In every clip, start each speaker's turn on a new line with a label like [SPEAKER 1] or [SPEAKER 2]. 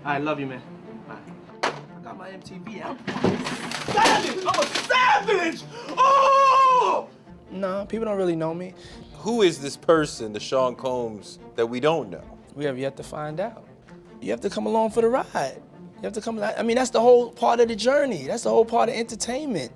[SPEAKER 1] I love you, man. I got my MTV out. Savage! I'm a savage! Oh!
[SPEAKER 2] No, people don't really know me.
[SPEAKER 3] Who is this person, the Sean Combs, that we don't know?
[SPEAKER 2] We have yet to find out. You have to come along for the ride. You have to come, I mean, that's the whole part of the journey. That's the whole part of entertainment.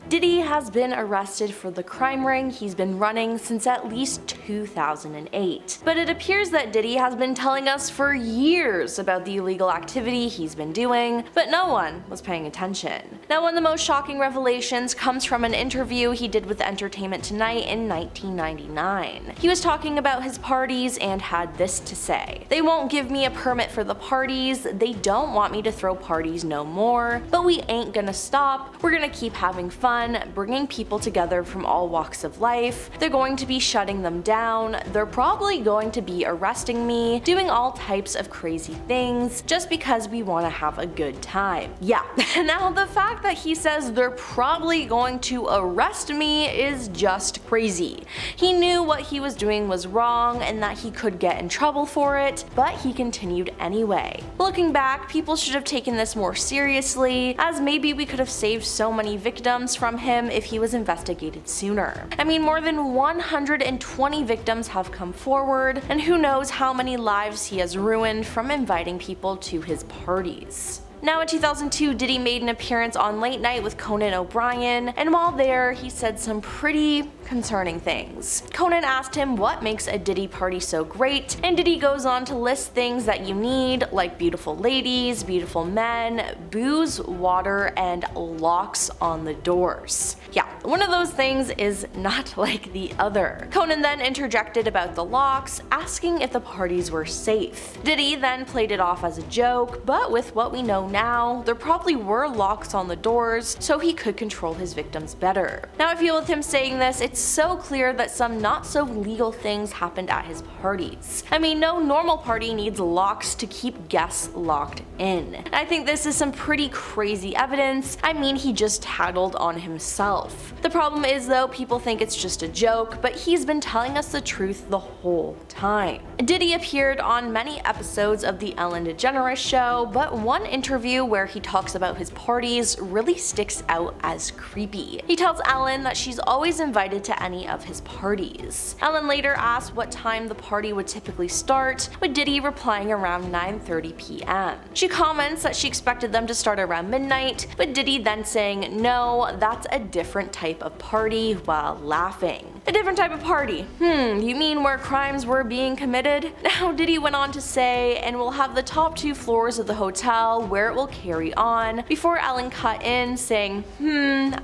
[SPEAKER 4] Diddy has been arrested for the crime ring he's been running since at least 2008. But it appears that Diddy has been telling us for years about the illegal activity he's been doing, but no one was paying attention. Now, one of the most shocking revelations comes from an interview he did with Entertainment Tonight in 1999. He was talking about his parties and had this to say: "They won't give me a permit for the parties, they don't want me to throw parties no more, but we ain't gonna stop, we're gonna keep having fun, bringing people together from all walks of life. They're going to be shutting them down. They're probably going to be arresting me, doing all types of crazy things just because we want to have a good time." Yeah, now the fact that he says they're probably going to arrest me is just crazy. He knew what he was doing was wrong and that he could get in trouble for it, but he continued anyway. Looking back, people should have taken this more seriously, as maybe we could have saved so many victims from him if he was investigated sooner. I mean, more than 120 victims have come forward, and who knows how many lives he has ruined from inviting people to his parties. Now, in 2002, Diddy made an appearance on Late Night with Conan O'Brien, and while there, he said some pretty concerning things. Conan asked him what makes a Diddy party so great, and Diddy goes on to list things that you need, like beautiful ladies, beautiful men, booze, water, and locks on the doors. Yeah, one of those things is not like the other. Conan then interjected about the locks, asking if the parties were safe. Diddy then played it off as a joke, but with what we know now, there probably were locks on the doors, so he could control his victims better. Now, I feel with him saying this, it's so clear that some not so legal things happened at his parties. I mean, no normal party needs locks to keep guests locked in. And I think this is some pretty crazy evidence. I mean, he just tattled on himself. The problem is though, people think it's just a joke, but he's been telling us the truth the whole time. Diddy appeared on many episodes of The Ellen DeGeneres Show, but one interview where he talks about his parties really sticks out as creepy. He tells Ellen that she's always invited to any of his parties. Ellen later asked what time the party would typically start, with Diddy replying around 9:30 p.m. She comments that she expected them to start around midnight, but Diddy then saying, "No, that's a different type of party," while laughing. A different type of party? You mean where crimes were being committed? Now, Diddy went on to say, "And we'll have the top 2 floors of the hotel where it will carry on," before Ellen cut in saying,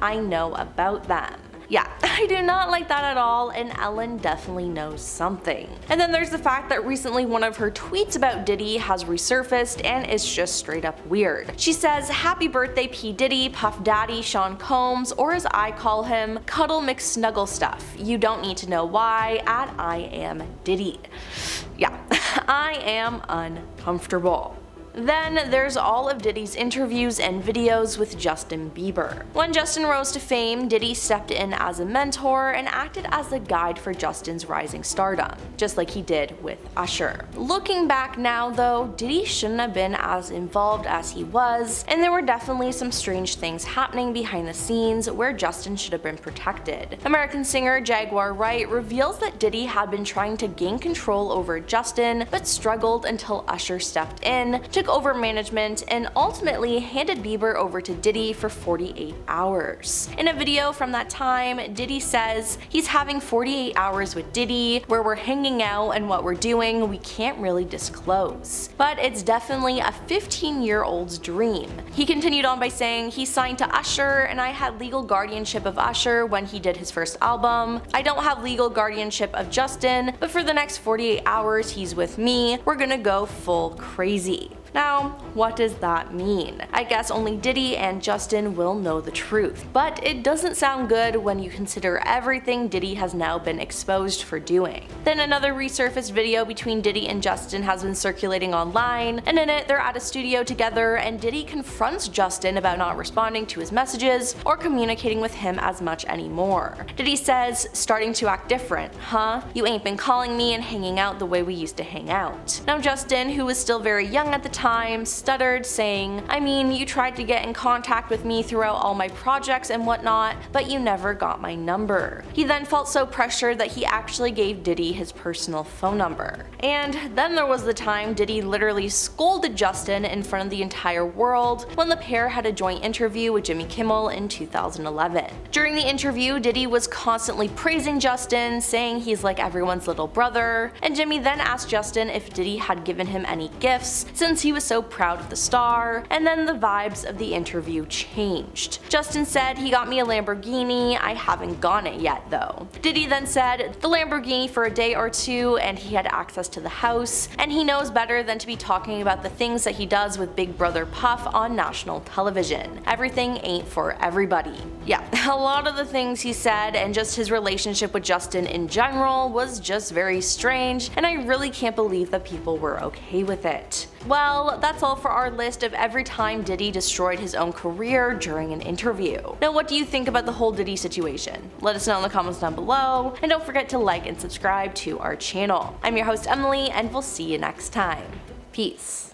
[SPEAKER 4] "I know about them." Yeah, I do not like that at all, and Ellen definitely knows something. And then there's the fact that recently one of her tweets about Diddy has resurfaced and is just straight up weird. She says, "Happy birthday P. Diddy, Puff Daddy, Sean Combs, or as I call him, Cuddle McSnuggle Stuff. You don't need to know why, at I am Diddy." Yeah, I am uncomfortable. Then there's all of Diddy's interviews and videos with Justin Bieber. When Justin rose to fame, Diddy stepped in as a mentor and acted as a guide for Justin's rising stardom, just like he did with Usher. Looking back now though, Diddy shouldn't have been as involved as he was, and there were definitely some strange things happening behind the scenes where Justin should have been protected. American singer Jaguar Wright reveals that Diddy had been trying to gain control over Justin, but struggled until Usher stepped in, took over management, and ultimately handed Bieber over to Diddy for 48 hours. In a video from that time, Diddy says he's having 48 hours with Diddy, where we're hanging out, and what we're doing we can't really disclose. But it's definitely a 15-year-old's dream. He continued on by saying he signed to Usher, and I had legal guardianship of Usher when he did his first album. I don't have legal guardianship of Justin, but for the next 48 hours he's with me. We're gonna go full crazy. Now, what does that mean? I guess only Diddy and Justin will know the truth, but it doesn't sound good when you consider everything Diddy has now been exposed for doing. Then another resurfaced video between Diddy and Justin has been circulating online, and in it they're at a studio together and Diddy confronts Justin about not responding to his messages or communicating with him as much anymore. Diddy says, "Starting to act different, huh? You ain't been calling me and hanging out the way we used to hang out." Now Justin, who was still very young at the time, time, stuttered, saying, "I mean, you tried to get in contact with me throughout all my projects and whatnot, but you never got my number." He then felt so pressured that he actually gave Diddy his personal phone number. And then there was the time Diddy literally scolded Justin in front of the entire world when the pair had a joint interview with Jimmy Kimmel in 2011. During the interview, Diddy was constantly praising Justin, saying he's like everyone's little brother, and Jimmy then asked Justin if Diddy had given him any gifts since he was so proud of the star, and then the vibes of the interview changed. Justin said, "He got me a Lamborghini, I haven't gotten it yet though." Diddy then said, "The Lamborghini for a day or two and he had access to the house, and he knows better than to be talking about the things that he does with Big Brother Puff on national television. Everything ain't for everybody." Yeah, a lot of the things he said and just his relationship with Justin in general was just very strange, and I really can't believe that people were okay with it. Well, that's all for our list of every time Diddy destroyed his own career during an interview. Now, what do you think about the whole Diddy situation? Let us know in the comments down below, and don't forget to like and subscribe to our channel. I'm your host Emily, and we'll see you next time. Peace.